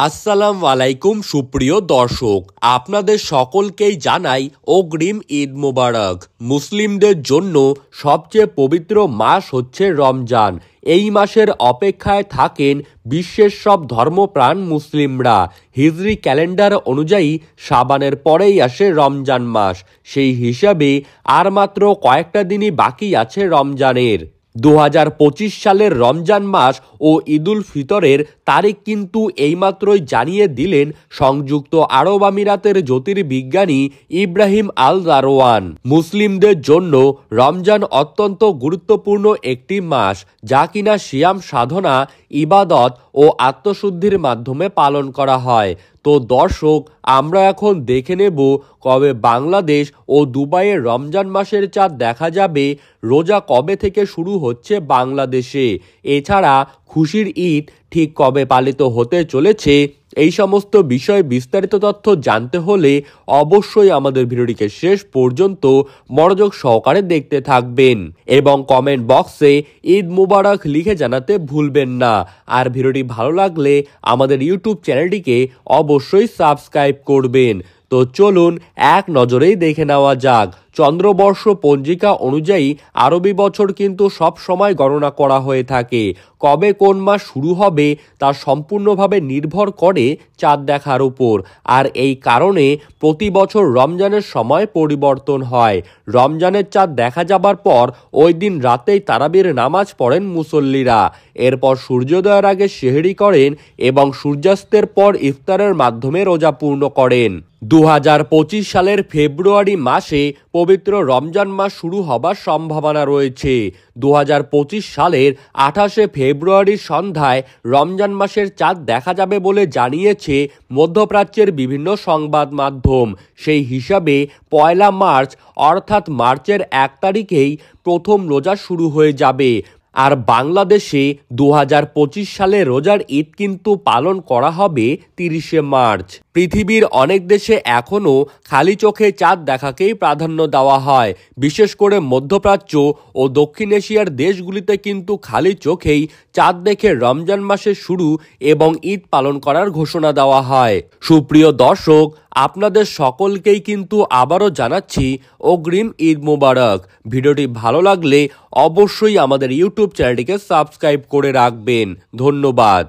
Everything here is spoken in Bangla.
আসসালামু আলাইকুম সুপ্রিয় দর্শক, আপনাদের সকলকেই জানাই অগ্রিম ঈদ মোবারক। মুসলিমদের জন্য সবচেয়ে পবিত্র মাস হচ্ছে রমজান। এই মাসের অপেক্ষায় থাকেন বিশ্বের সব ধর্মপ্রাণ মুসলিমরা। হিজরি ক্যালেন্ডার অনুযায়ী শাবানের পরেই আসে রমজান মাস। সেই হিসাবে আর মাত্র কয়েকটা দিনই বাকি আছে রমজানের। 2025 সালের রমজান মাস ও ঈদুল ফিতরের তারিখ কিন্তু এইমাত্রই জানিয়ে দিলেন সংযুক্ত আরব আমিরাতের জ্যোতির্বিজ্ঞানী ইব্রাহিম আল দারওয়ান। মুসলিমদের জন্য রমজান অত্যন্ত গুরুত্বপূর্ণ একটি মাস, যা কিনা সিয়াম সাধনা, ইবাদত ও আত্মশুদ্ধির মাধ্যমে পালন করা হয়। তো দর্শক, আমরা এখন দেখে নেব কবে বাংলাদেশ ও দুবাইয়ের রমজান মাসের চাঁদ দেখা যাবে, রোজা কবে থেকে শুরু হচ্ছে বাংলাদেশে, এছাড়া খুশির ঈদ ঠিক কবে পালিত হতে চলেছে। এই সমস্ত বিষয়ে বিস্তারিত তথ্য জানতে হলে অবশ্যই আমাদের ভিডিওটিকে শেষ পর্যন্ত মনোযোগ সহকারে দেখতে থাকবেন এবং কমেন্ট বক্সে ঈদ মুবারক লিখে জানাতে ভুলবেন না। আর ভিডিওটি ভালো লাগলে আমাদের ইউটিউব চ্যানেলটিকে অবশ্যই সাবস্ক্রাইব করবেন। তো চলুন এক নজরেই দেখে নেওয়া যাক। চন্দ্রবর্ষ পঞ্জিকা অনুযায়ী আরবি বছর কিন্তু সব সময় গণনা করা হয়ে থাকে। কবে কোন মাস শুরু হবে তা সম্পূর্ণভাবে নির্ভর করে চাঁদ দেখার উপর। আর এই কারণে প্রতি বছর রমজানের সময় পরিবর্তন হয়। রমজানের চাঁদ দেখা যাবার পর ওই দিন রাতেই তারাবির নামাজ পড়েন মুসল্লিরা। এরপর সূর্যোদয়ের আগে সেহরি করেন এবং সূর্যাস্তের পর ইফতারের মাধ্যমে রোজা পূর্ণ করেন। 2025 সালের ফেব্রুয়ারি মাসে পবিত্র রমজান মাস শুরু হবার সম্ভাবনা রয়েছে। 2025 সালের 28শে ফেব্রুয়ারির সন্ধ্যায় রমজান মাসের চাঁদ দেখা যাবে বলে জানিয়েছে মধ্যপ্রাচ্যের বিভিন্ন সংবাদ মাধ্যম। সেই হিসাবে 1 মার্চ অর্থাৎ মার্চের 1 তারিখেই প্রথম রোজা শুরু হয়ে যাবে। আর বাংলাদেশে 2025 সালে রোজার ঈদ কিন্তু পালন করা হবে 30শে মার্চ। পৃথিবীর অনেক দেশে এখনও খালি চোখে চাঁদ দেখাকেই প্রাধান্য দেওয়া হয়। বিশেষ করে মধ্যপ্রাচ্য ও দক্ষিণ এশিয়ার দেশগুলিতে কিন্তু খালি চোখেই চাঁদ দেখে রমজান মাসের শুরু এবং ঈদ পালন করার ঘোষণা দেওয়া হয়। সুপ্রিয় দর্শক, আপনাদের সকলকেই কিন্তু আবারও জানাচ্ছি অগ্রিম ঈদ মোবারক। ভিডিওটি ভালো লাগলে অবশ্যই আমাদের ইউটিউব চ্যানেলটিকে সাবস্ক্রাইব করে রাখবেন। ধন্যবাদ।